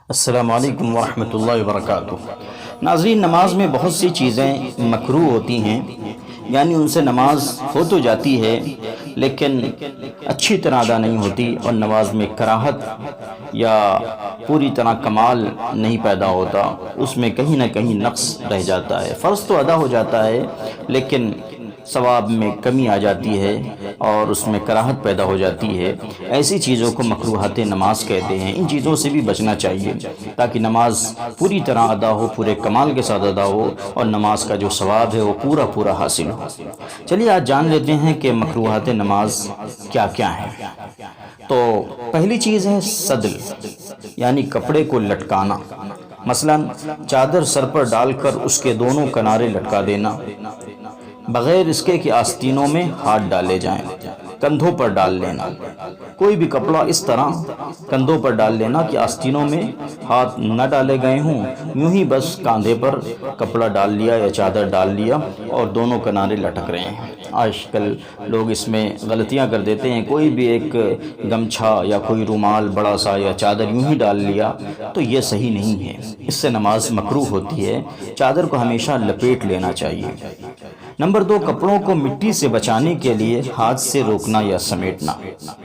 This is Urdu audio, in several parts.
السلام علیکم ورحمۃ اللہ وبرکاتہ۔ ناظرین، نماز میں بہت سی چیزیں مکروہ ہوتی ہیں، یعنی ان سے نماز ہو تو جاتی ہے لیکن اچھی طرح ادا نہیں ہوتی، اور نماز میں کراہت یا پوری طرح کمال نہیں پیدا ہوتا، اس میں کہیں نہ کہیں نقص رہ جاتا ہے۔ فرض تو ادا ہو جاتا ہے لیکن ثواب میں کمی آ جاتی ہے اور اس میں کراہت پیدا ہو جاتی ہے۔ ایسی چیزوں کو مکروہات نماز کہتے ہیں۔ ان چیزوں سے بھی بچنا چاہیے تاکہ نماز پوری طرح ادا ہو، پورے کمال کے ساتھ ادا ہو، اور نماز کا جو ثواب ہے وہ پورا حاصل ہو۔ چلیے آج جان لیتے ہیں کہ مکروہات نماز کیا کیا ہیں۔ تو پہلی چیز ہے صدل، یعنی کپڑے کو لٹکانا۔ مثلا چادر سر پر ڈال کر اس کے دونوں کنارے لٹکا دینا، بغیر اس کے کہ آستینوں میں ہاتھ ڈالے جائیں، کندھوں پر ڈال لینا۔ کوئی بھی کپڑا اس طرح کندھوں پر ڈال لینا کہ آستینوں میں ہاتھ نہ ڈالے گئے ہوں، یوں ہی بس کاندھے پر کپڑا ڈال لیا یا چادر ڈال لیا اور دونوں کنارے لٹک رہے ہیں۔ آج کل لوگ اس میں غلطیاں کر دیتے ہیں، کوئی بھی ایک گمچھا یا کوئی رومال بڑا سا یا چادر یوں ہی ڈال لیا، تو یہ صحیح نہیں ہے، اس سے نماز مکروہ ہوتی ہے۔ چادر کو ہمیشہ لپیٹ لینا چاہیے۔ نمبر 2، کپڑوں کو مٹی سے بچانے کے لیے ہاتھ سے روکنا یا سمیٹنا،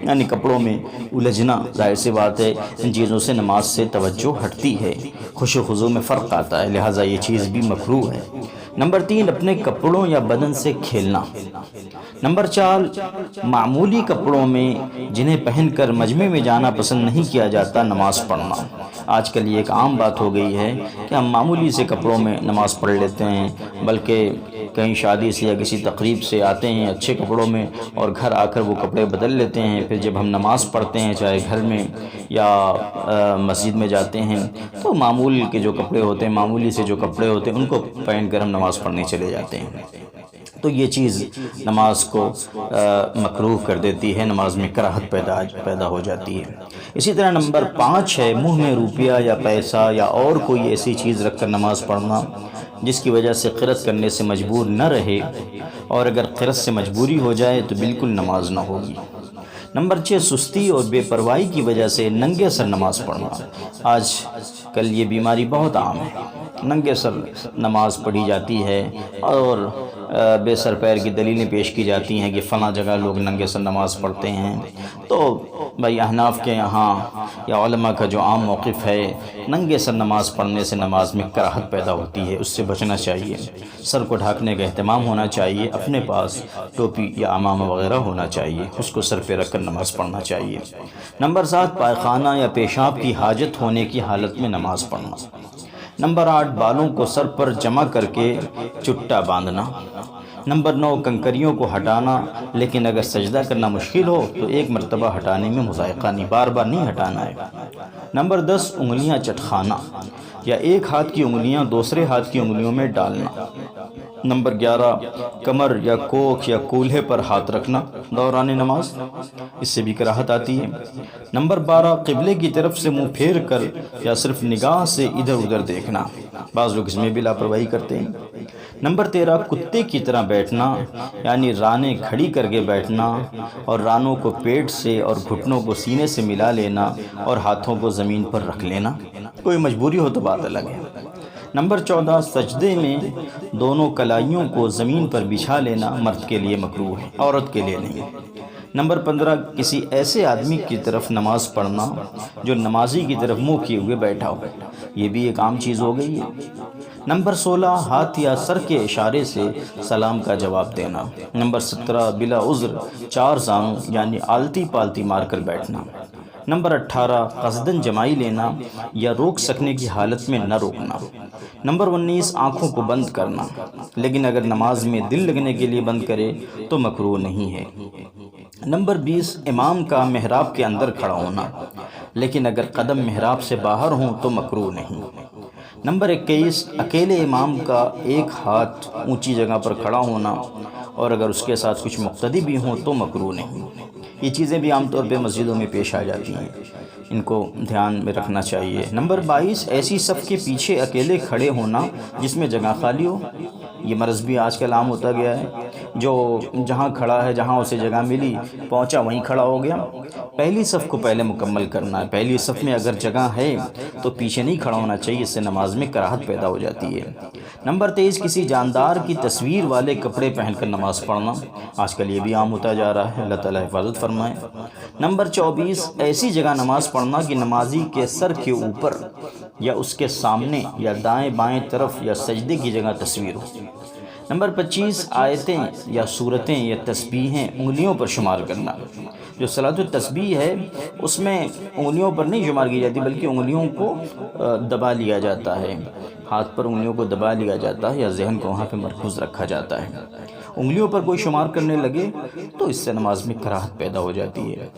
یعنی کپڑوں میں الجھنا۔ ظاہر سی بات ہے ان چیزوں سے نماز سے توجہ ہٹتی ہے، خشوع و خضوع میں فرق آتا ہے، لہٰذا یہ چیز بھی مکروہ ہے۔ نمبر 3، اپنے کپڑوں یا بدن سے کھیلنا۔ نمبر 4، معمولی کپڑوں میں جنہیں پہن کر مجمع میں جانا پسند نہیں کیا جاتا، نماز پڑھنا۔ آج کل یہ ایک عام بات ہو گئی ہے کہ ہم معمولی سے کپڑوں میں نماز پڑھ لیتے ہیں، بلکہ کہیں شادی سے یا کسی تقریب سے آتے ہیں اچھے کپڑوں میں، اور گھر آ کر وہ کپڑے بدل لیتے ہیں۔ پھر جب ہم نماز پڑھتے ہیں، چاہے گھر میں یا مسجد میں جاتے ہیں، تو معمول کے جو کپڑے ہوتے ہیں، معمولی سے جو کپڑے ہوتے ہیں، ان کو پہن کر ہم نماز پڑھنے چلے جاتے ہیں۔ تو یہ چیز نماز کو مکروہ کر دیتی ہے، نماز میں کراہت پیدا ہو جاتی ہے۔ اسی طرح نمبر 5 ہے منہ میں روپیہ یا پیسہ یا اور کوئی ایسی چیز رکھ کر نماز پڑھنا جس کی وجہ سے قرت کرنے سے مجبور نہ رہے، اور اگر قرت سے مجبوری ہو جائے تو بالکل نماز نہ ہوگی۔ نمبر 6، سستی اور بے پرواہی کی وجہ سے ننگے سر نماز پڑھنا۔ آج کل یہ بیماری بہت عام ہے، ننگے سر نماز پڑھی جاتی ہے اور بے سر پیر کی دلیلیں پیش کی جاتی ہیں کہ فلاں جگہ لوگ ننگے سر نماز پڑھتے ہیں۔ تو بھائی احناف کے یہاں یا علماء کا جو عام موقف ہے، ننگے سر نماز پڑھنے سے نماز میں کراہت پیدا ہوتی ہے، اس سے بچنا چاہیے۔ سر کو ڈھانکنے کا اہتمام ہونا چاہیے، اپنے پاس ٹوپی یا عمامہ وغیرہ ہونا چاہیے، اس کو سر پہ رکھ کر نماز پڑھنا چاہیے۔ نمبر 7، پائخانہ یا پیشاب کی حاجت ہونے کی حالت میں نماز پڑھنا۔ نمبر 8، بالوں کو سر پر جمع کر کے چٹا باندھنا۔ نمبر 9، کنکریوں کو ہٹانا، لیکن اگر سجدہ کرنا مشکل ہو تو ایک مرتبہ ہٹانے میں مضائقہ نہیں، بار بار نہیں ہٹانا ہے۔ نمبر 10، انگلیاں چٹخانا یا ایک ہاتھ کی انگلیاں دوسرے ہاتھ کی انگلیوں میں ڈالنا۔ نمبر 11، کمر یا کوکھ یا کولہے پر ہاتھ رکھنا دوران نماز، اس سے بھی کراہت آتی ہے۔ نمبر 12، قبلے کی طرف سے منہ پھیر کر یا صرف نگاہ سے ادھر ادھر دیکھنا، بعض لوگ اس میں بھی لاپرواہی کرتے ہیں۔ نمبر 13، کتے کی طرح بیٹھنا، یعنی رانیں کھڑی کر کے بیٹھنا اور رانوں کو پیٹ سے اور گھٹنوں کو سینے سے ملا لینا اور ہاتھوں کو زمین پر رکھ لینا۔ کوئی مجبوری ہو تو بات الگ ہے۔ نمبر 14، سجدے میں دونوں کلائیوں کو زمین پر بچھا لینا مرد کے لیے مکروہ ہے، عورت کے لیے نہیں۔ نمبر 15، کسی ایسے آدمی کی طرف نماز پڑھنا جو نمازی کی طرف منہ کیے ہوئے بیٹھا ہو، یہ بھی ایک عام چیز ہو گئی ہے۔ نمبر 16، ہاتھ یا سر کے اشارے سے سلام کا جواب دینا۔ نمبر 17، بلا عذر 4 زانوں یعنی آلتی پالتی مار کر بیٹھنا۔ نمبر 18، قصداً جمائی لینا یا روک سکنے کی حالت میں نہ روکنا۔ نمبر 19، آنکھوں کو بند کرنا، لیکن اگر نماز میں دل لگنے کے لیے بند کرے تو مکروہ نہیں ہے۔ نمبر 20، امام کا محراب کے اندر کھڑا ہونا، لیکن اگر قدم محراب سے باہر ہوں تو مکروہ نہیں۔ نمبر 21، اکیلے امام کا ایک ہاتھ اونچی جگہ پر کھڑا ہونا، اور اگر اس کے ساتھ کچھ مقتدی بھی ہوں تو مکروہ نہیں۔ یہ چیزیں بھی عام طور پہ مسجدوں میں پیش آ جاتی ہیں، ان کو دھیان میں رکھنا چاہیے۔ نمبر 22، ایسی صف کے پیچھے اکیلے کھڑے ہونا جس میں جگہ خالی ہو، یہ مرض بھی آج کل عام ہوتا گیا ہے۔ جو جہاں کھڑا ہے، جہاں اسے جگہ ملی پہنچا وہیں کھڑا ہو گیا۔ پہلی صف کو پہلے مکمل کرنا ہے۔ پہلی صف میں اگر جگہ ہے تو پیچھے نہیں کھڑا ہونا چاہیے، اس سے نماز میں کراہت پیدا ہو جاتی ہے۔ نمبر 23، کسی جاندار کی تصویر والے کپڑے پہن کر نماز پڑھنا، آج کل یہ بھی عام ہوتا جا رہا ہے، اللہ تعالیٰ حفاظت فرمائے۔ نمبر 24، ایسی جگہ نماز پڑھنا کہ نمازی کے سر کے اوپر یا اس کے سامنے یا دائیں بائیں طرف یا سجدے کی جگہ تصویر ہو۔ نمبر 25، آیتیں یا سورتیں یا تسبیحیں انگلیوں پر شمار کرنا۔ جو صلاۃ التسبیح ہے اس میں انگلیوں پر نہیں شمار کی جاتی، بلکہ انگلیوں کو دبا لیا جاتا ہے، ہاتھ پر انگلیوں کو دبا لیا جاتا ہے یا ذہن کو وہاں پہ مرکوز رکھا جاتا ہے۔ انگلیوں پر کوئی شمار کرنے لگے تو اس سے نماز میں کراہت پیدا ہو جاتی ہے۔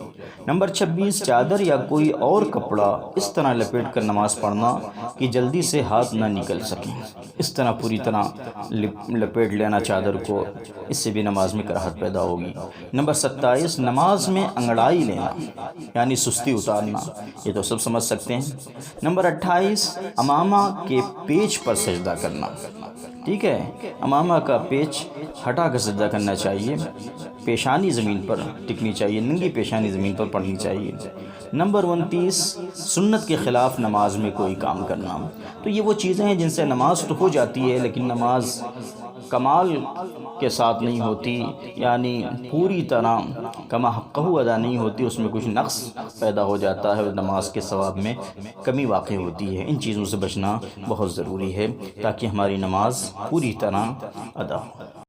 نمبر 26، چادر یا کوئی اور کپڑا اس طرح لپیٹ کر نماز پڑھنا کہ جلدی سے ہاتھ نہ نکل سکیں، اس طرح پوری طرح لپیٹ لینا چادر کو، اس سے بھی نماز میں کراہت پیدا ہوگی۔ نمبر 27، نماز میں انگڑائی لینا یعنی سستی اتارنا، یہ تو سب سمجھ سکتے ہیں۔ نمبر 28، امامہ کے پیچ پر سجدہ کرنا، ٹھیک ہے، امامہ کا پیچ ہٹا کر سجدہ کرنا چاہیے، پیشانی زمین پر ٹکنی چاہیے، ننگی پیشانی زمین پر پڑنی چاہیے۔ نمبر 29، سنت کے خلاف نماز میں کوئی کام کرنا۔ تو یہ وہ چیزیں ہیں جن سے نماز تو ہو جاتی ہے لیکن نماز کمال کے ساتھ نہیں ہوتی، یعنی پوری طرح کما حقہ ادا نہیں ہوتی، اس میں کچھ نقص پیدا ہو جاتا ہے اور نماز کے ثواب میں کمی واقع ہوتی ہے۔ ان چیزوں سے بچنا بہت ضروری ہے تاکہ ہماری نماز پوری طرح ادا ہو۔